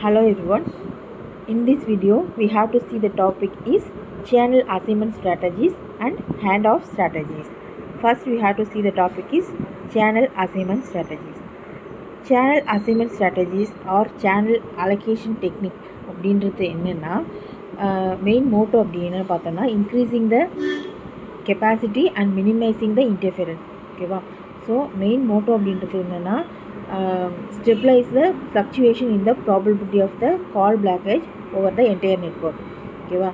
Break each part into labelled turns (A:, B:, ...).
A: Hello everyone. In this video we have to see the topic is channel assignment strategies and handoff strategies. First we have to see the topic is channel assignment strategies. Channel assignment strategies or channel allocation technique அப்படின்றது என்னென்னா main Moto அப்படி என்னென்னு பார்த்தோன்னா increasing the capacity and minimising the interference. ஓகேவா? So main Moto அப்படின்றது என்னென்னா stabilize the fluctuation in the probability of the call blockage over the entire network. ஓகேவா?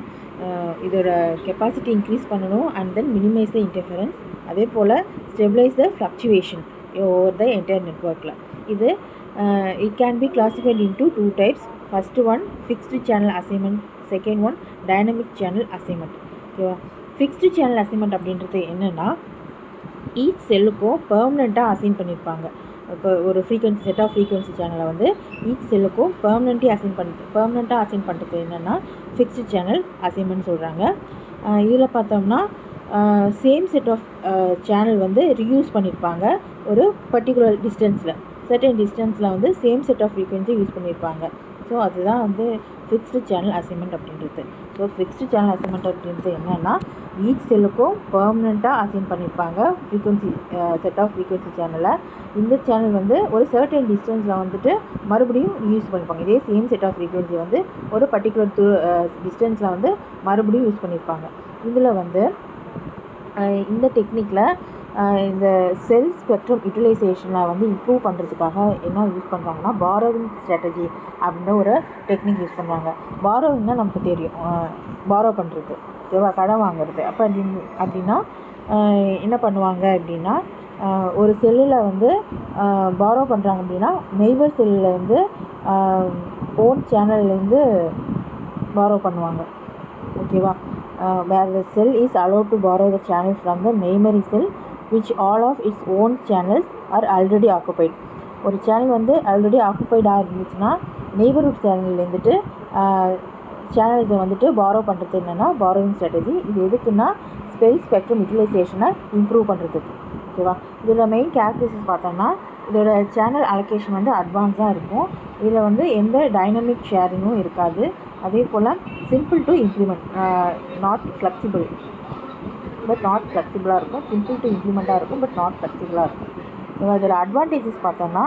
A: இதோட கெப்பாசிட்டி இன்க்ரீஸ் பண்ணணும் and then minimise the interference. அதே போல் stabilise the fluctuation over the entire நெட்ஒர்க்கில். இது it can be classified into two types. First one fixed channel assignment, second one dynamic channel assignment. ஓகேவா? Fixed channel assignment அப்படின்றது என்னென்னா each செல்லுக்கும் பெர்மனெண்ட்டாக assign பண்ணியிருப்பாங்க. இப்போ ஒரு ஃப்ரீக்வன்சி செட் ஆஃப் ஃப்ரீக்வன்சி சேனலை வந்து ஈச் செல்லுக்கும் பெர்மனெண்ட்டாக அசைன் பண்ணுறது என்னென்னா ஃபிக்ஸ்டு சேனல் அசைன்மெண்ட் சொல்கிறாங்க. இதில் பார்த்தோம்னா சேம் செட் ஆஃப் சேனல் வந்து ரீயூஸ் பண்ணியிருப்பாங்க. ஒரு பர்டிகுலர் டிஸ்டன்ஸில் சர்டன் டிஸ்டன்ஸில் வந்து same set of frequency use பண்ணியிருப்பாங்க. ஸோ அதுதான் வந்து ஃபிக்ஸ்டு சேனல் அசைன்மெண்ட் அப்படின்றது. ஸோ ஃபிக்ஸ்டு சேனல் அசைன்மெண்ட் அப்படின்றது என்னென்னா ஈச் செல்லுக்கும் பெர்மனெண்ட்டாக அசைன் பண்ணியிருப்பாங்க ஃப்ரீக்வன்சி செட் ஆஃப் ஃப்ரீக்வன்சி சேனலை. இந்த சேனல் வந்து ஒரு சர்டன் டிஸ்டன்ஸில் வந்துட்டு மறுபடியும் யூஸ் பண்ணியிருப்பாங்க. இதே சேம் செட் ஆஃப் ஃப்ரீக்வன்சி வந்து ஒரு பர்டிகுலர் டிஸ்டன்ஸில் வந்து மறுபடியும் யூஸ் பண்ணியிருப்பாங்க. இதில் வந்து இந்த டெக்னிக்கில் இந்த செல் ஸ்பெக்ட்ரம் யூட்டிலைசேஷனை வந்து இம்ப்ரூவ் பண்ணுறதுக்காக என்ன யூஸ் பண்ணுறாங்கன்னா பாரோவிங் ஸ்ட்ராட்டஜி அப்படின்ற ஒரு டெக்னிக் யூஸ் பண்ணுறாங்க. பாரோவிங்னால் நமக்கு தெரியும், பாரோ பண்ணுறது, ஓகேவா? கடன் வாங்குறது. அப்போ அப்படின்னா என்ன பண்ணுவாங்க அப்படின்னா ஒரு செல்லில் வந்து பாரோ பண்ணுறாங்க அப்படின்னா நெய்பர் செல்லில் வந்து ஓன் சேனல்லேருந்து பாரோ பண்ணுவாங்க. ஓகேவா? where the cell is allowed to borrow the channel from the neighboring cell which all of its own channels are already occupied. ஒரு சேனல் வந்து ஆல்ரெடி ஆக்குப்பைடாக இருந்துச்சுன்னா நெய்பர்ஹுட் சேனல்லேருந்துட்டு சேனல்ஸை வந்துட்டு பாரோ பண்ணுறது என்னென்னா பாரோவிங் ஸ்ட்ராட்டஜி. இது எதுக்குன்னா செல் ஸ்பெக்ட்ரம் யூட்டிலைசேஷனை இம்ப்ரூவ் பண்ணுறதுக்கு. ஓகேவா? இதோட மெயின் கேரக்டரிஸ்டிக்ஸ் பார்த்தோம்னா இதோட சேனல் அலோகேஷன் வந்து அட்வான்ஸாக இருக்கும். இதில் வந்து எந்த டைனமிக் ஷேரிங்கும் இருக்காது. அதே போல் simple to implement, not flexible but not ஃப்ளெக்சிபிளாக இருக்கும். சிம்பிள் டு இம்ப்ளிமெண்ட்டாக இருக்கும் பட் நாட் ஃப்ளெக்சிபிளாக இருக்கும். இதோட அட்வான்டேஜஸ் பார்த்தோம்னா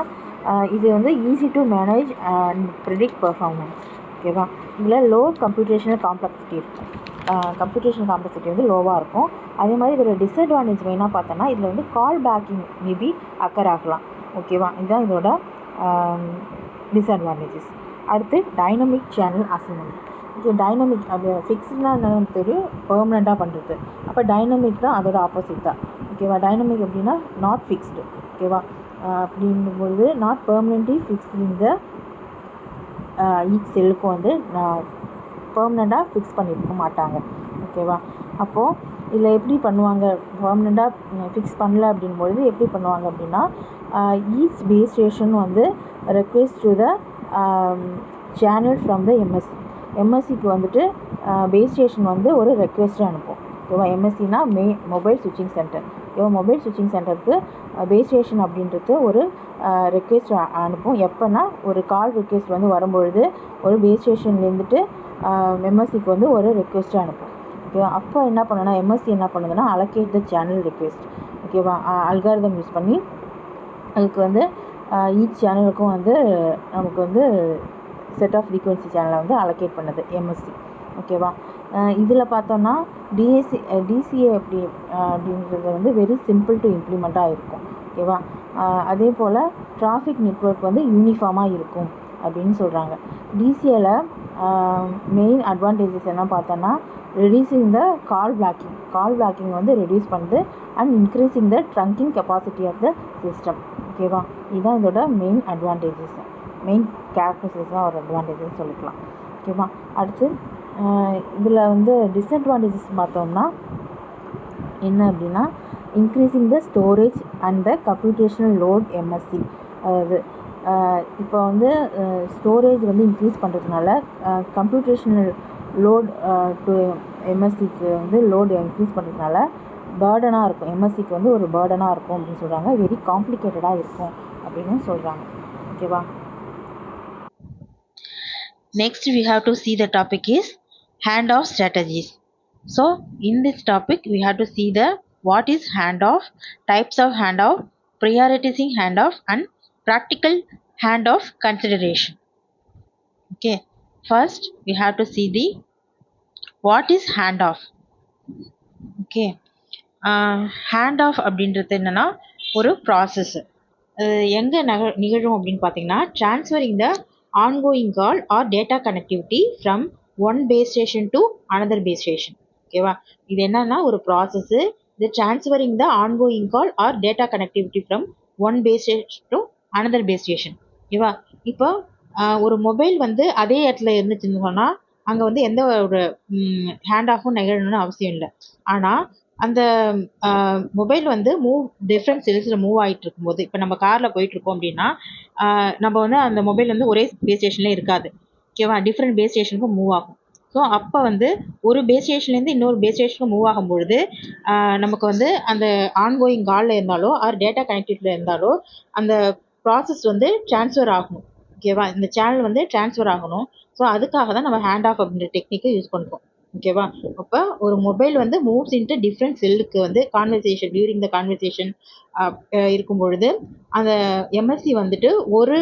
A: இது வந்து easy to manage and predict performance. ஓகேவா? இதில் லோ கம்ப்யூட்டேஷனல் காம்ப்ளெக்சிட்டி இருக்கும். கம்ப்யூட்டேஷனல் காம்ப்ளெக்சிட்டி வந்து லோவாக இருக்கும். அதே மாதிரி இதோட டிஸ்அட்வான்டேஜ் மெயினாக பார்த்தோன்னா இதில் வந்து கால் பேக்கிங் மேபி அக்கர் ஆகலாம். ஓகேவா? இதுதான் இதோட டிஸ்அட்வான்டேஜஸ். அடுத்து டைனமிக் சேனல் அசைன்மெண்ட். இது டைனமிக், அது ஃபிக்ஸ்டுனா என்னன்னு தெரியும், பெர்மனெண்ட்டாக பண்ணுறது. அப்போ டைனமிக் தான் அதோட ஆப்போசிட் தான். ஓகேவா? டைனமிக் அப்படின்னா நாட் ஃபிக்ஸ்டு. ஓகேவா? அப்படிங்கும்போது நாட் பெர்மனெண்ட்லி ஃபிக்ஸ்டு இந்த ஈச் செல்லுக்கும் வந்து பெர்மனெண்ட்டாக ஃபிக்ஸ் பண்ணியிருக்க மாட்டாங்க. ஓகேவா? அப்போது இதில் எப்படி பண்ணுவாங்க, பெர்மனெண்ட்டாக ஃபிக்ஸ் பண்ணல அப்படின்பொழுது எப்படி பண்ணுவாங்க அப்படின்னா ஈச் பேஸ் ஸ்டேஷன் வந்து request to the channel from the எம்எஸ்சிக்கு வந்துட்டு பேஸ் ஸ்டேஷன் வந்து ஒரு ரெக்வெஸ்ட்டை அனுப்பும். ஓகேவா? எம்எஸ்சினா மொபைல் ஸ்விட்சிங் சென்டர். ஓகேவா? மொபைல் ஸ்விட்சிங் சென்டருக்கு பேஸ் ஸ்டேஷன் அப்படின்றது ஒரு ரெக்வெஸ்ட் அனுப்பும். எப்போனா ஒரு கால் ரெக்வெஸ்ட் வந்து வரும்பொழுது ஒரு பேஸ் ஸ்டேஷன்லேருந்துட்டு எம்எஸ்சிக்கு வந்து ஒரு ரெக்வெஸ்ட்டை அனுப்பும். ஓகேவா? அப்போ என்ன பண்ணுன்னா எம்எஸ்சி என்ன பண்ணுதுன்னா அலோகேட் த சேனல் ரெக்வெஸ்ட். ஓகேவா? அல்காரிதம் யூஸ் பண்ணி அதுக்கு வந்து ஈச் சேனலுக்கும் வந்து நமக்கு வந்து செட் ஆஃப் ஃப்ரீக்வன்சி சேனலை வந்து அலோகேட் பண்ணுது எம்எஸ்சி. ஓகேவா? இதில் பார்த்தோன்னா டிசிஏ அப்படின்றது வந்து வெரி சிம்பிள் டு இம்ப்ளிமெண்ட்டாக இருக்கும். ஓகேவா? அதே போல் டிராஃபிக் நெட்வொர்க் வந்து யூனிஃபார்மாக இருக்கும் அப்படின்னு சொல்கிறாங்க. டிசிஏல மெயின் அட்வான்டேஜஸ் என்ன பார்த்தோன்னா ரெடியூசிங் த கால் பிளாக்கிங் வந்து ரெடியூஸ் பண்ணுது and increasing the trunking capacity of the system. ஓகேவா? இதுதான் இதோட மெயின் அட்வான்டேஜஸ், மெயின் கேரக்டரிஸ்டிக்ஸ் தான் ஒரு அட்வான்டேஜஸ் சொல்லிக்கலாம். ஓகேவா? அடுத்து இதில் வந்து டிஸ்அட்வான்டேஜஸ் பார்த்தோம்னா என்ன அப்படின்னா increasing the storage and the computational load MSc. அதாவது இப்போ வந்து ஸ்டோரேஜ் வந்து இன்க்ரீஸ் பண்ணுறதுனால கம்ப்யூட்டேஷனல் லோட் டு எம்எஸ்சிக்கு வந்து லோடு இன்க்ரீஸ் பண்ணுறதுனால பேர்டனாக இருக்கும், எம்எஸ்சிக்கு வந்து ஒரு பேர்டனாக இருக்கும் அப்படின்னு சொல்கிறாங்க. வெரி காம்ப்ளிகேட்டடாக இருக்கும் அப்படின்னு சொல்கிறாங்க. ஓகேவா? Next we have to see the topic is handoff strategies. So in this topic we have to see the what is handoff, types of handoff, prioritizing handoff, and practical handoff consideration. Okay, first we have to see the what is handoff. Okay, hand off அப்படின்றது என்னன்னா ஒரு process. எங்கே நிகழும் அப்படின்னு பார்த்தீங்கன்னா, transferring the ongoing call or data connectivity from one base station to another base station. ஓகேவா, இது என்னன்னா ஒரு ப்ராசஸ்ஸு. இது transferring the ongoing call or data connectivity from one base station to another base station. ஓகேவா, இப்போ ஒரு mobile வந்து அதே இடத்துல இருந்துச்சுன்னு சொன்னால் அங்கே வந்து எந்த ஒரு ஹேண்ட் ஆஃபும் நிகழணும்னு அவசியம் இல்லை. ஆனால் அந்த மொபைல் வந்து டிஃப்ரெண்ட் செல்ஸில் மூவ் ஆகிட்டு இருக்கும்போது, இப்போ நம்ம காரில் போயிட்டுருக்கோம் அப்படின்னா நம்ம வந்து அந்த மொபைல் வந்து ஒரே பேஸ் ஸ்டேஷன்லேயே இருக்காது. ஓகேவா, டிஃப்ரெண்ட் பேஸ் ஸ்டேஷனுக்கு மூவ் ஆகும். ஸோ அப்போ வந்து ஒரு பேஸ் ஸ்டேஷன்லேருந்து இன்னொரு பேஸ் ஸ்டேஷனுக்கு மூவ் ஆகும்பொழுது நமக்கு வந்து அந்த ஆன்கோயிங் காலில் இருந்தாலோ ஆர் டேட்டா கனெக்டிவிட்டியில் இருந்தாலோ அந்த ப்ராசஸ் வந்து ட்ரான்ஸ்ஃபர் ஆகணும். ஓகேவா, இந்த சேனல் வந்து ட்ரான்ஸ்ஃபர் ஆகணும். ஸோ அதுக்காக தான் நம்ம ஹேண்ட் ஆஃப் அப்படின்ற டெக்னிக்கை யூஸ் பண்ணுறோம். ஓகேவா, அப்போ ஒரு மொபைல் வந்து மூவ்ஸ் இன்ட்டு டிஃப்ரெண்ட் செல்லுக்கு வந்து கான்வர்சேஷன் டியூரிங் த கான்வர்சேஷன் இருக்கும் பொழுது அந்த எம்எஸ்சி வந்துட்டு ஒரு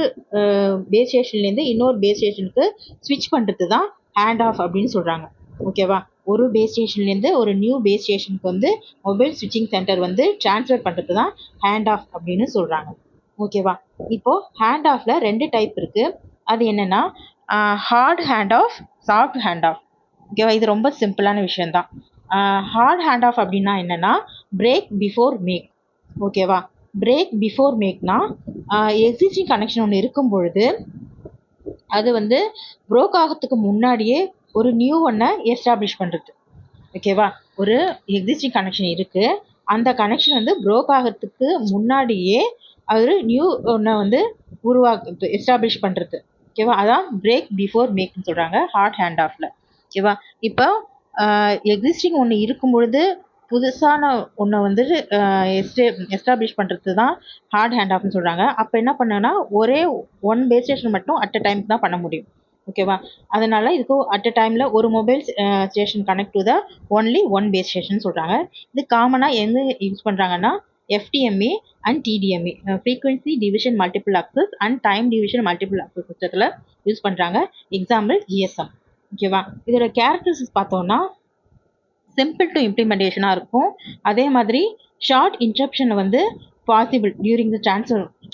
A: பேஸ் ஸ்டேஷன்லேருந்து இன்னொரு பேஸ் ஸ்டேஷனுக்கு ஸ்விட்ச் பண்ணுறது தான் ஹேண்ட் ஆஃப் அப்படின்னு சொல்கிறாங்க. ஓகேவா, ஒரு பேஸ் ஸ்டேஷன்லேருந்து ஒரு நியூ பேஸ் ஸ்டேஷனுக்கு வந்து மொபைல் ஸ்விட்சிங் சென்டர் வந்து ட்ரான்ஸ்ஃபர் பண்ணுறது தான் ஹேண்ட் ஆஃப் அப்படின்னு சொல்கிறாங்க. ஓகேவா, இப்போது ஹேண்ட் ஆஃபில் 2 டைப் இருக்குது. அது என்னென்னா hard hand off, soft hand off. ஓகேவா, இது ரொம்ப சிம்பிளான விஷயந்தான். ஹார்ட் ஹேண்ட் ஆஃப் அப்படின்னா என்னென்னா பிரேக் பிஃபோர் மேக். ஓகேவா, பிரேக் பிஃபோர் மேக்னா எக்ஸிஸ்டிங் கனெக்ஷன் ஒன்று இருக்கும் பொழுது அது வந்து ப்ரோக் ஆகிறதுக்கு முன்னாடியே ஒரு நியூ ஒன்றை எஸ்டாப்ளிஷ் பண்ணுறது. ஓகேவா, ஒரு எக்ஸிஸ்டிங் கனெக்ஷன் இருக்குது, அந்த கனெக்ஷன் வந்து ப்ரோக் ஆகிறதுக்கு முன்னாடியே அது நியூ ஒன்றை வந்து உருவாக்குறது, எஸ்டாப்ளிஷ் பண்ணுறது. ஓகேவா, அதான் பிரேக் பிஃபோர் மேக்னு சொல்கிறாங்க ஹார்ட் ஹேண்ட் ஆஃபில். ஓகேவா, இப்போ எக்ஸிஸ்டிங் ஒன்று இருக்கும் பொழுது புதுசான ஒன்றை வந்து எஸ்டாப்ளிஷ் பண்ணுறது தான் ஹார்ட் ஹேண்ட் ஆஃப்னு சொல்கிறாங்க. அப்போ என்ன பண்ணனா ஒரே ஒன் பேஸ் ஸ்டேஷன் மட்டும் அட் அ டைமுக்கு தான் பண்ண முடியும். ஓகேவா, அதனால் இதுக்கு அட் அ டைமில் ஒரு mobile station connect to the only one base station சொல்கிறாங்க. இது காமனாக எங்கே யூஸ் பண்ணுறாங்கன்னா FDMA and TDMA, frequency division multiple access and time division multiple access சிஸ்டத்தில் யூஸ் பண்ணுறாங்க. Example GSM. ஓகேவா, இதோட கேரக்டரிஸ்டிக்ஸ் பார்த்தோம்னா சிம்பிள் டு இம்ப்ளிமெண்டேஷனாக இருக்கும். அதே மாதிரி ஷார்ட் இன்ட்ரப்ஷன் வந்து பாசிபிள் டியூரிங் த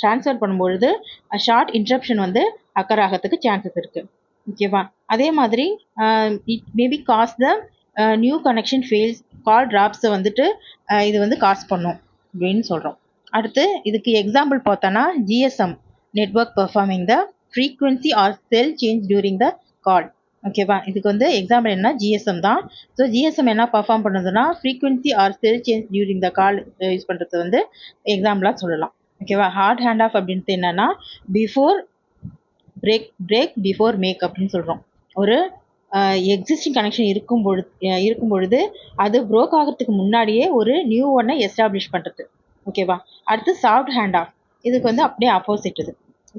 A: ட்ரான்ஸ்ஃபர் பண்ணும்பொழுது ஷார்ட் இன்ட்ரப்ஷன் வந்து அக்கர் ஆகிறதுக்கு சான்சஸ் இருக்குது. ஓகேவா, அதே மாதிரி it maybe cause the new connection fails, call ட்ராப்ஸை வந்துட்டு இது வந்து காஸ் பண்ணும் அப்படின்னு சொல்கிறோம். அடுத்து இதுக்கு எக்ஸாம்பிள் பார்த்தோன்னா GSM network performing the frequency or cell change during the call. ஓகேவா, இதுக்கு வந்து எக்ஸாம்பிள் என்ன GSM தான். ஸோ GSM என்ன பர்ஃபார்ம் பண்ணுறதுன்னா frequency or cell change during the call use பண்ணுறது வந்து எக்ஸாம்பிளாக சொல்லலாம். ஓகேவா, ஹார்ட் ஹேண்ட் ஆஃப் அப்படின்றது என்னென்னா பிஃபோர் பிரேக் பிஃபோர் மேக் அப்படின்னு சொல்கிறோம். ஒரு எக்ஸிஸ்டிங் கனெக்ஷன் இருக்கும் பொழுது அது ப்ரோக் ஆகிறதுக்கு முன்னாடியே ஒரு நியூ ஒன்னை எஸ்டாப்ளிஷ் பண்ணுறது. ஓகேவா, அடுத்து சாஃப்ட் ஹேண்ட் ஆஃப். இதுக்கு வந்து அப்படியே ஆப்போசிட். இது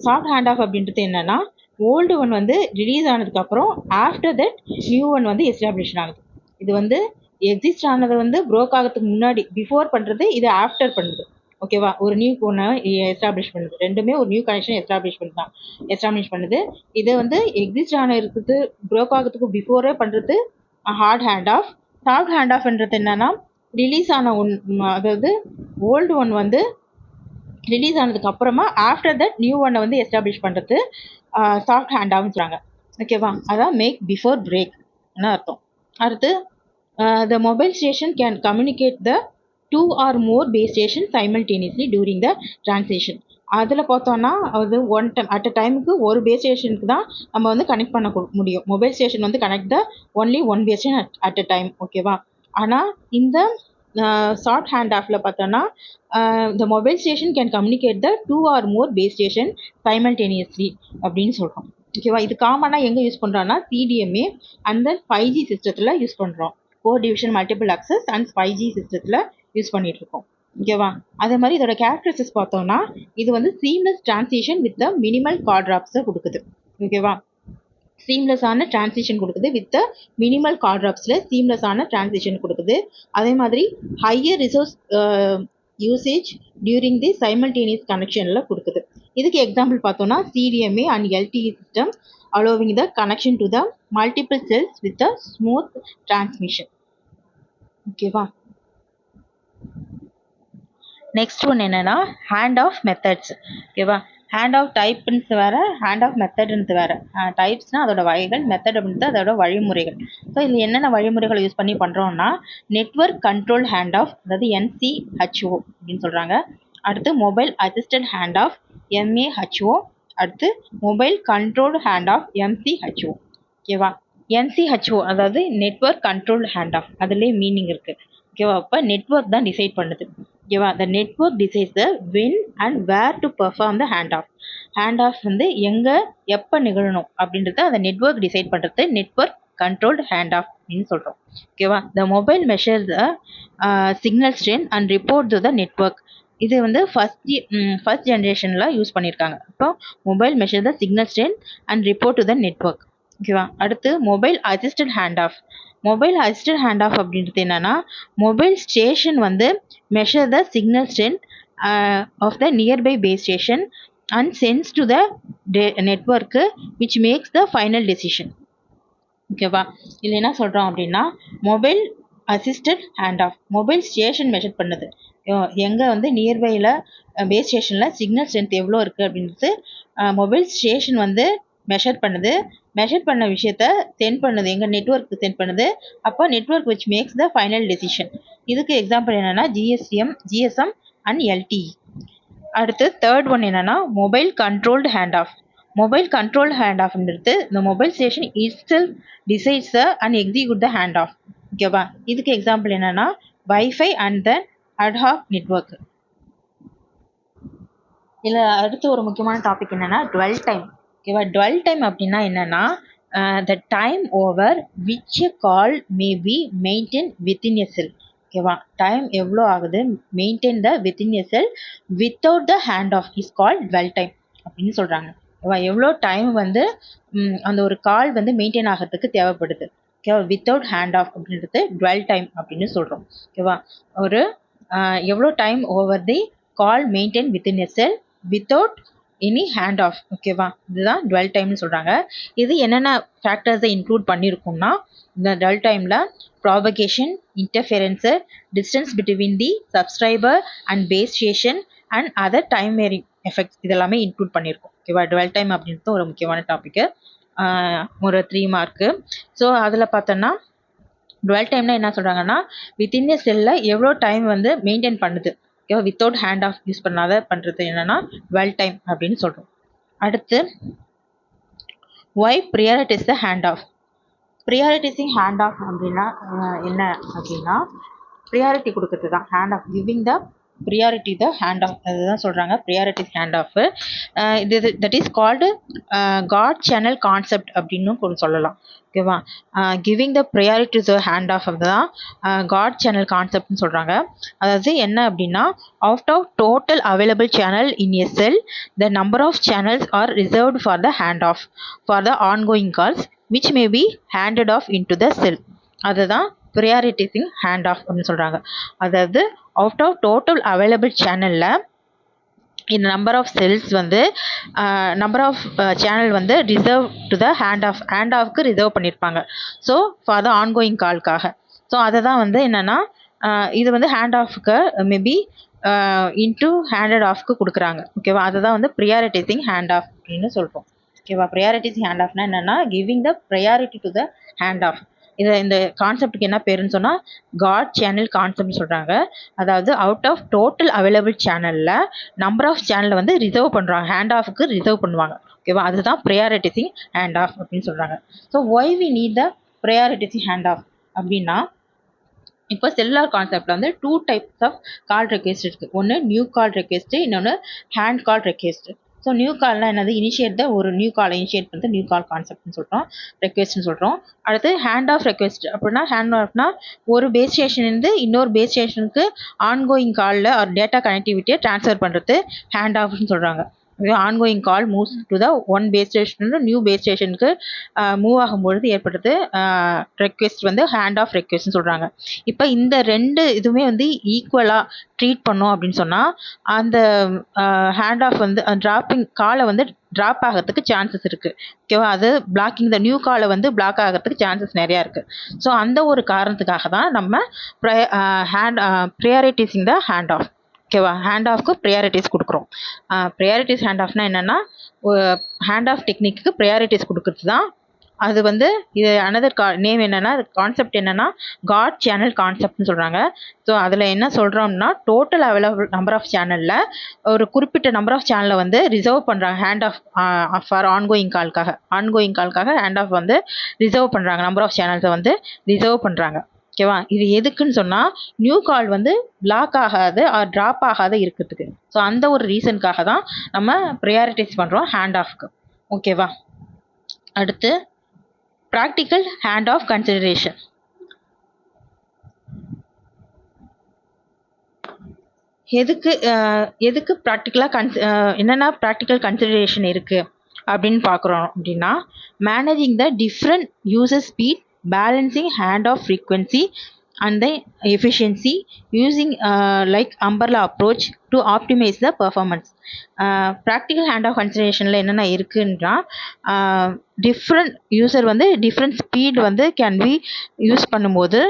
A: சாஃப்ட் ஹேண்ட் ஆஃப் அப்படின்றது என்னென்னா ஓல்டு ஒன் வந்து ரிலீஸ் ஆனதுக்கப்புறம் ஆஃப்டர் தட் நியூ ஒன் வந்து எஸ்டாப்ளிஷ் ஆகுது. இது வந்து எக்ஸிஸ்ட் ஆனது வந்து ப்ரோக் ஆகிறதுக்கு முன்னாடி பிஃபோர் பண்ணுறது, இது ஆஃப்டர் பண்ணுது. ஓகேவா, ஒரு நியூ ஒன்று எஸ்டாப்ளிஷ் பண்ணுது. ரெண்டுமே ஒரு நியூ கனெக்ஷன் எஸ்டாப்ளிஷ் பண்ணுது. இதை வந்து எக்ஸிஸ்ட் ஆன இருக்குது ப்ரோக் ஆகிறதுக்கு பிஃபோரே பண்ணுறது hard hand off. Soft hand ஆஃப்ன்றது என்னென்னா ரிலீஸ் ஆன அதாவது ஓல்டு ஒன் வந்து ரிலீஸ் ஆனதுக்கு அப்புறமா ஆஃப்டர் தட் நியூ ஒன்னை வந்து எஸ்டாப்ளிஷ் பண்ணுறது சாஃப்ட் ஹேண்ட் ஆஃப்னு சொல்கிறாங்க. ஓகேவா, அதான் மேக் பிஃபோர் பிரேக் என்ன அர்த்தம். அடுத்து the mobile station can communicate the 2 or more base station simultaneously during the translation. அதில் பார்த்தோன்னா அது ஒன் டைம் அட் அ டைமுக்கு ஒரு பேஸ் ஸ்டேஷனுக்கு தான் நம்ம வந்து கனெக்ட் பண்ண முடியும். மொபைல் ஸ்டேஷன் வந்து connect the only one base station at a time. ஓகேவா, ஆனால் இந்த ஷார்ட் ஹேண்ட் ஆஃபில் பார்த்தோன்னா the mobile station can communicate the 2 or more base station simultaneously அப்படின்னு சொல்கிறோம். ஓகேவா, இது காமனாக எங்கே யூஸ் பண்ணுறோன்னா CDMA அண்ட் தென் 5G சிஸ்டத்தில் யூஸ் பண்ணுறோம். 4 division multiple access and 5G சிஸ்டத்தில் யூஸ் பண்ணிகிட்ருக்கோம். ஓகேவா, அதே மாதிரி இதோட கேரக்டரிஸ்டிக்ஸ் பார்த்தோம்னா இது வந்து seamless transition with the minimal call ட்ராப்ஸை கொடுக்குது. ஓகேவா, சீம்லெஸ்ஸான டிரான்சிஷன் கொடுக்குது. வித் மினிமல் கால் ட்ராப்ஸில் சீம்லெஸ்ஸான டிரான்சிஷன் கொடுக்குது. அதே மாதிரி higher resource usage during the simultaneous கனெக்ஷனில் கொடுக்குது. இதுக்கு எக்ஸாம்பிள் பார்த்தோம்னா CDMA and LTE system allowing the connection to the multiple cells with a smooth transmission. ஓகேவா. நெக்ஸ்ட் ஒன் என்னன்னா ஹேண்ட் ஆஃப் மெத்தட்ஸ். ஓகேவா. ஹேண்ட் ஆஃப் டைப்னு வேறு, ஹேண்ட் ஆஃப் மெத்தட்னு வேறு. டைப்ஸ்னால் அதோட வகைகள், மெத்தட் அப்படின்றது அதோட வழிமுறைகள். ஸோ இதில் என்னென்ன வழிமுறைகள் யூஸ் பண்ணி பண்ணுறோம்னா நெட்வொர்க் கண்ட்ரோல் ஹேண்ட் ஆஃப், அதாவது NCHO அப்படின்னு சொல்கிறாங்க. அடுத்து mobile assistant hand off MAHO. அடுத்து mobile control hand off MCHO. ஓகேவா. NCHO அதாவது நெட்வொர்க் கண்ட்ரோல் ஹேண்ட் ஆஃப், அதுலேயே மீனிங் இருக்குது. ஓகேவா. அப்போ நெட்வொர்க் தான் டிசைட் பண்ணுது. ஓகேவா. த network decides the when and where to perform the hand off. Hand off வந்து எங்கே எப்போ நிகழணும் அப்படின்றத அந்த நெட்வொர்க் டிசைட் பண்ணுறது நெட்வொர்க் கண்ட்ரோல்டு ஹேண்ட் ஆஃப் அப்படின்னு சொல்கிறோம். ஓகேவா. The mobile measure the signal strength and report to the network. இது வந்து ஃபர்ஸ்ட் ஜென்ரேஷனில் யூஸ் பண்ணியிருக்காங்க. அப்போ mobile measure the signal strength and report to the network. ஓகேவா. அடுத்து mobile assistant hand off. Mobile assistant hand off அப்படின்றது என்னன்னா mobile station வந்து measure the signal strength of the nearby base station and sense to the நெட்வொர்க்கு which makes the final decision. ஓகேவா. இதில் என்ன சொல்கிறோம் அப்படின்னா mobile assistant hand off mobile station measure பண்ணுது. எங்கே வந்து நியர்பையில் பேஸ் ஸ்டேஷனில் சிக்னல் ஸ்ட்ரென்த் எவ்வளோ இருக்குது அப்படின்றது மொபைல் ஸ்டேஷன் வந்து மெஷர் பண்ணுது. மெஷர் பண்ண விஷயத்த சென்ட் பண்ணுது, எங்கள் நெட்வொர்க்கு சென்ட் பண்ணுது. அப்போ network which makes the final decision. இதுக்கு எக்ஸாம்பிள் என்னென்னா GSM அண்ட் LTE. அடுத்து தேர்ட் ஒன் என்னென்னா mobile controlled hand off. Mobile controlled hand ஆஃப்ன்றது இந்த mobile station itself decides and execute the hand off. ஓகேவா. இதுக்கு எக்ஸாம்பிள் என்னென்னா wifi and the ad hoc network. இதில் அடுத்து ஒரு முக்கியமான டாபிக் என்னென்னா டுவெல் டைம். ஓகேவா. டுவெல் டைம் அப்படின்னா என்னென்னா the time over which call may be maintain within a cell. ஓகேவா. டைம் எவ்வளோ ஆகுது maintain the within a cell without the hand off is call dwell time அப்படின்னு சொல்கிறாங்க. ஓகேவா. எவ்வளோ டைம் வந்து அந்த ஒரு கால் வந்து மெயின்டைன் ஆகிறதுக்கு தேவைப்படுது. ஓகேவா. வித்தவுட் ஹேண்ட் ஆஃப் அப்படின்றது டுவெல் டைம் அப்படின்னு சொல்கிறோம். ஓகேவா. ஒரு எவ்வளோ time over the call maintain within a cell without any hand off. ஓகேவா. இதுதான் டுவெல் டைம்னு சொல்கிறாங்க. இது என்னென்ன ஃபேக்டர்ஸை இன்க்ளூட் பண்ணியிருக்கோம்னா இந்த டுவெல் டைமில் propagation, interference, distance between the subscriber and base station and other time varying effects இதெல்லாமே இன்க்ளூட் பண்ணியிருக்கோம். ஓகேவா. டுவெல் டைம் அப்படின்றது ஒரு முக்கியமான டாப்பிக்கு, ஒரு 3 மார்க்கு. ஸோ அதில் பார்த்தோன்னா டுவெல் டைம்னா என்ன சொல்கிறாங்கன்னா வித்தின் எ செல்லில் எவ்வளோ டைம் வந்து மெயின்டைன் பண்ணுது. ஓகேவா. வித்தவுட் ஹேண்ட் ஆஃப் யூஸ் பண்ணாத பண்ணுறது என்னென்னா டுவெல் டைம் அப்படின்னு சொல்கிறோம். அடுத்து why prioritise the hand off. Prioritising hand off அப்படின்னா என்ன அப்படின்னா ப்ரியாரிட்டி கொடுக்குறது தான் hand off. Giving the priority the hand off அதுதான் சொல்கிறாங்க ப்ரியாரிட்டிஸ் ஹேண்ட் ஆஃப். இது that is called guard channel concept அப்படின்னு கொஞ்சம் சொல்லலாம். ஓகேவா. Giving the priority the hand off தான் காட் சேனல் கான்செப்ட்னு சொல்கிறாங்க. அதாவது என்ன அப்படின்னா out of total available channel in a cell the number of channels are reserved for the hand off for the ongoing calls which may be handed off into the cell. அதுதான் ப்ரியாரிட்டிஸிங் hand off அப்படின்னு சொல்கிறாங்க. அதாவது out of total available சேனலில் இந்த number of cells வந்து number of channel வந்து reserve to the hand ஆஃப்க்கு ரிசர்வ் பண்ணியிருப்பாங்க. ஸோ ஃபார் த ஆன்கோயிங் கால்க்காக. ஸோ அதை தான் வந்து என்னென்னா இது வந்து ஹேண்ட் ஆஃப்க்கு மேபி இன்ட்டு ஹேண்டட் ஆஃப்க்கு கொடுக்குறாங்க. ஓகேவா. அதை தான் வந்து ப்ரியாரிட்டிஸிங் ஹேண்ட் ஆஃப் அப்படின்னு சொல்கிறோம். ஓகேவா. ப்ரியாரிட்டிஸிங் ஹேண்ட் ஆஃப்னா என்னென்னா giving the priority to the hand off. இந்த கான்செப்டுக்கு என்ன பேருன்னு சொன்னால் காட் சேனல் கான்செப்ட்னு சொல்கிறாங்க. அதாவது அவுட் ஆஃப் டோட்டல் அவைலபிள் சேனலில் நம்பர் ஆஃப் சேனலை வந்து ரிசர்வ் பண்ணுறாங்க, ஹேண்ட் ஆஃப்க்கு ரிசர்வ் பண்ணுவாங்க. ஓகேவா. அதுதான் ப்ரையாரிட்டிஸிங் ஹேண்ட் ஆஃப் அப்படின்னு சொல்கிறாங்க. So why we need the prioritising hand off அப்படின்னா இப்போ செல்லுலார் கான்செப்டில் வந்து 2 டைப்ஸ் ஆஃப் கால் ரெக்வெஸ்ட் இருக்குது. ஒன்று நியூ கால் ரெக்வெஸ்ட்டு, இன்னொன்று ஹேண்ட் கால் ரெக்வெஸ்ட்டு. ஸோ நியூ கால்னால் என்னது இனிஷியேட் த ஒரு நியூ காலை இனிஷியேட் பண்ணுறது நியூ கால் கான்செப்ட்னு சொல்கிறோம், ரெக்வெஸ்ட்னு சொல்கிறோம். அடுத்து ஹேண்ட் ஆஃப் ரெக்வெஸ்ட் அப்படின்னா ஹேண்ட் ஆஃப்னா ஒரு பேஸ் ஸ்டேஷன்லேருந்து இன்னொரு பேஸ் ஸ்டேஷனுக்கு ஆன்கோயிங் காலில் ஒரு டேட்டா கனெக்டிவிட்டியை ட்ரான்ஸ்ஃபர் பண்ணுறது ஹேண்ட் ஆஃப்னு சொல்கிறாங்க.
B: Ongoing call moves to the one base station new base ஸ்டேஷனுக்கு மூவ் ஆகும்பொழுது ஏற்படுறது ரெக்வெஸ்ட் வந்து ஹேண்ட் ஆஃப் ரெக்வெஸ்ட்னு சொல்கிறாங்க. இப்போ இந்த ரெண்டு இதுவுமே வந்து ஈக்குவலாக ட்ரீட் பண்ணோம் அப்படின்னு சொன்னால் அந்த ஹேண்ட் ஆஃப் வந்து ட்ராப்பிங் காலை வந்து ட்ராப் ஆகிறதுக்கு சான்சஸ் இருக்குது. ஓகேவா, அது பிளாக்கிங் த நியூ காலை வந்து பிளாக் ஆகிறதுக்கு சான்சஸ் நிறையா இருக்குது. ஸோ அந்த ஒரு காரணத்துக்காக தான் நம்ம ப்ரையாரிட்டிஸிங் த ஹேண்ட் ஆஃப். ஓகேவா, ஹேண்ட் ஆஃப்க்கு ப்ரையாரிட்டிஸ் கொடுக்குறோம். ப்ரையாரிட்டிஸ் ஹேண்ட் ஆஃப்னா என்னென்னா ஹேண்ட் ஆஃப் டெக்னிக்கு ப்ரையாரிட்டிஸ் கொடுக்குறது தான். அது வந்து இது அனதர் நேம் என்னென்னா கான்செப்ட் என்னென்னா காட் சேனல் கான்செப்ட்னு சொல்கிறாங்க. ஸோ அதில் என்ன சொல்கிறோம்னா டோட்டல் அவைலபிள் நம்பர் ஆஃப் சேனலில் ஒரு குறிப்பிட்ட நம்பர் ஆஃப் சேனலை வந்து ரிசர்வ் பண்ணுறாங்க ஹேண்ட் ஆஃப் ஃபார் ஆன்கோயிங் கால்க்காக ஹேண்ட் ஆஃப் வந்து ரிசர்வ் பண்ணுறாங்க. நம்பர் ஆஃப் சேனல்ஸை வந்து ரிசர்வ் பண்ணுறாங்க. ஓகேவா, இது எதுக்குன்னு சொன்னால் நியூ கால் வந்து பிளாக் ஆகாது ஆர் ட்ராப் ஆகாத இருக்கிறதுக்கு. ஸோ அந்த ஒரு ரீசனுக்காக தான் நம்ம ப்ரையாரிட்டைஸ் பண்ணுறோம் ஹேண்ட் ஆஃப்க்கு. ஓகேவா, அடுத்து ப்ராக்டிக்கல் ஹேண்ட் ஆஃப் கன்சிடரேஷன். எதுக்கு ப்ராக்டிக்கலாக என்னென்ன ப்ராக்டிக்கல் கன்சிடரேஷன் இருக்குது அப்படின்னு பார்க்குறோம் அப்படின்னா managing the different user speed, balancing hand off frequency and the efficiency using like umbrella approach to optimize the performance. Practical hand of consideration என்னென்ன இருக்குன்னா டிஃப்ரெண்ட் யூசர் வந்து டிஃப்ரெண்ட் ஸ்பீட் வந்து கேன் பி யூஸ் பண்ணும்போது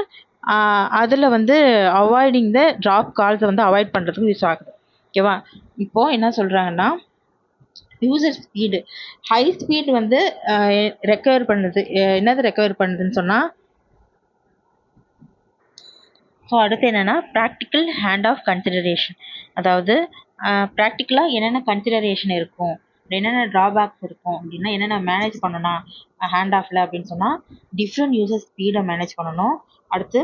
B: அதில் வந்து avoiding த drop கால்ஸை வந்து avoid பண்ணுறதுக்கு யூஸ் ஆகுது. ஓகேவா, இப்போது என்ன சொல்கிறாங்கன்னா யூசர் ஸ்பீடு ஹை ஸ்பீட் வந்து ரெக்கவர் பண்ணுது. என்னது ரெக்கவர் பண்ணுதுன்னு சொன்னால் ஸோ அடுத்து என்னென்னா ப்ராக்டிக்கல் ஹேண்ட் ஆஃப் கன்சிடரேஷன். அதாவது ப்ராக்டிக்கலாக என்னென்ன கன்சிடரேஷன் இருக்கும், என்னென்ன ட்ராபேக்ஸ் இருக்கும் அப்படின்னா என்னென்ன மேனேஜ் பண்ணணும் ஹேண்ட் ஆஃபில் அப்படின்னு சொன்னால் டிஃப்ரெண்ட் யூசர் ஸ்பீடை மேனேஜ் பண்ணணும். அடுத்து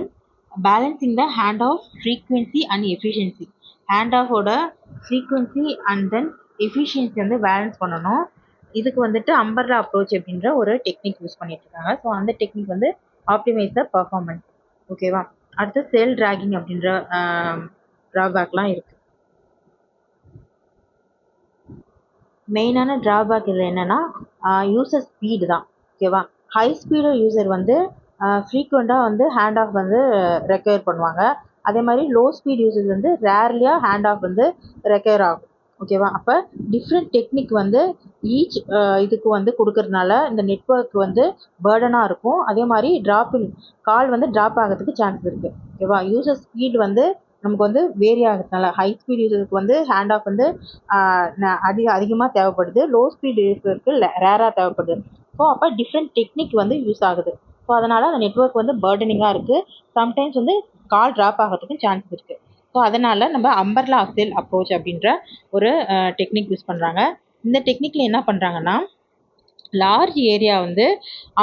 B: balancing the hand off frequency and efficiency. Hand ஆஃபோட ஃப்ரீக்வன்சி அண்ட் தென் எஃபிஷியன்சி வந்து பேலன்ஸ் பண்ணணும். இதுக்கு வந்துட்டு அம்பர்லா அப்ரோச் அப்படின்ற ஒரு டெக்னிக் யூஸ் பண்ணிட்டு இருக்காங்க. ஸோ அந்த டெக்னிக் வந்து ஆப்டிமைஸ் த பர்ஃபார்மன்ஸ். ஓகேவா, அடுத்து செல் டிராகிங் அப்படின்ற ட்ராபேக்லாம் இருக்குது. மெயினான ட்ராபேக் இதில் என்னென்னா யூசர் ஸ்பீடு தான். ஓகேவா, ஹை ஸ்பீடு யூசர் வந்து ஃப்ரீக்வெண்ட்டாக வந்து ஹேண்ட் ஆஃப் வந்து ரெக்கவர் பண்ணுவாங்க. அதே மாதிரி லோ ஸ்பீட் யூசர்ஸ் வந்து ரேர்லியாக ஹேண்ட் ஆஃப் வந்து ரெக்கவர் ஆகும். ஓகேவா, அப்போ டிஃப்ரெண்ட் டெக்னிக் வந்து ஈச் இதுக்கு வந்து கொடுக்கறதுனால இந்த நெட்வொர்க் வந்து பேர்டனாக இருக்கும். அதே மாதிரி கால் வந்து ட்ராப் ஆகிறதுக்கு சான்ஸ் இருக்குது. ஓகேவா, யூசர் ஸ்பீட் வந்து நமக்கு வந்து வேரி ஆகிறதுனால ஹை ஸ்பீட் யூசருக்கு வந்து ஹேண்ட் ஆஃப் வந்து அதிகமாக தேவைப்படுது, லோ ஸ்பீட் யூசருக்கு ரேராக தேவைப்படுது. ஸோ அப்போ டிஃப்ரெண்ட் டெக்னிக் வந்து யூஸ் ஆகுது. ஸோ அதனால் அந்த நெட்வொர்க் வந்து பேர்டனிங்காக இருக்குது. சம்டைம்ஸ் வந்து கால் ட்ராப் ஆகிறதுக்கும் சான்ஸ் இருக்குது. ஸோ அதனால் நம்ம அம்பர்லா செல் அப்ரோச் அப்படின்ற ஒரு டெக்னிக் யூஸ் பண்ணுறாங்க. இந்த டெக்னிக்கில் என்ன பண்ணுறாங்கன்னா லார்ஜ் ஏரியா வந்து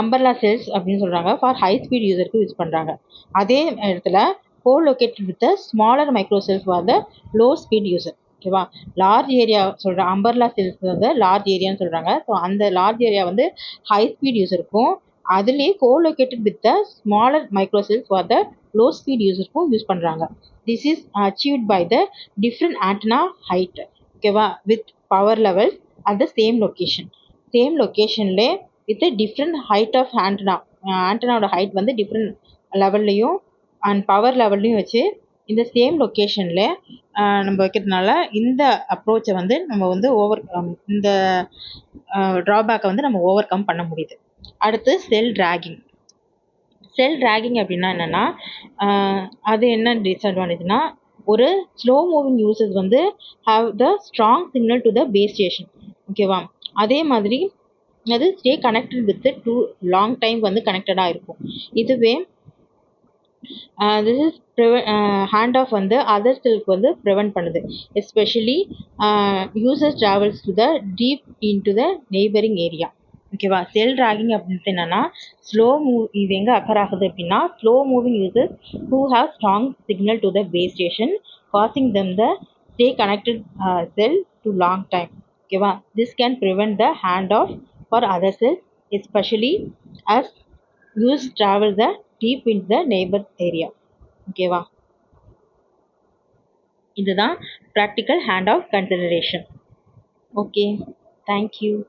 B: அம்பர்லா செல்ஸ் அப்படின்னு சொல்கிறாங்க ஃபார் ஹை ஸ்பீட் யூசருக்கு யூஸ் பண்ணுறாங்க. அதே இடத்துல co-located with the smaller micro cells for the low speed user. ஓகேவா, லார்ஜ் ஏரியா சொல்கிற அம்பர்லா செல்ஸ் வந்து லார்ஜ் ஏரியான்னு சொல்கிறாங்க. ஸோ அந்த லார்ஜ் ஏரியா வந்து ஹை ஸ்பீட் யூசருக்கும் அதுலேயே co-located with the smaller micro cells for the low speed userக்கும் use பண்ணுறாங்க. This is achieved by the different antenna height. ஓகேவா, with power level at the same location. Same லொக்கேஷன்லே with different height of ஆண்டனாவோட height வந்து different லெவல்லையும் and power லெவல்லையும் வச்சு இந்த சேம் லொக்கேஷனில் நம்ம வைக்கிறதுனால இந்த அப்ரோச்சை வந்து நம்ம வந்து இந்த ட்ராபேக்கை வந்து நம்ம ஓவர் கம் பண்ண முடியுது. அடுத்து செல் டிராகிங் அப்படின்னா என்னென்னா அது என்ன டிஸ்அட்வான்டேஜ்னா ஒரு ஸ்லோ மூவிங் யூசர்ஸ் வந்து have the strong signal to the base station. ஓகேவா, அதே மாதிரி அது stay connected with too long time வந்து கனெக்டடாக இருக்கும். இதுவே திஸ் இஸ் ஹேண்ட் ஆஃப் வந்து அதர் செல்க்கு வந்து ப்ரிவெண்ட் பண்ணுது. Especially user travels to the deep in to the neighbouring area. ஓகேவா, செல் டிராகிங் அப்படின்ட்டு என்னென்னா இது எங்கே அக்கர் ஆகுது அப்படின்னா slow moving users who have strong signal to the base station causing them the stay connected cell too long time. ஓகேவா, this can prevent the handoff for other cells, especially as use travel the deep into the neighbor area. ஓகேவா, இதுதான் practical hand of consideration. Okay, thank you.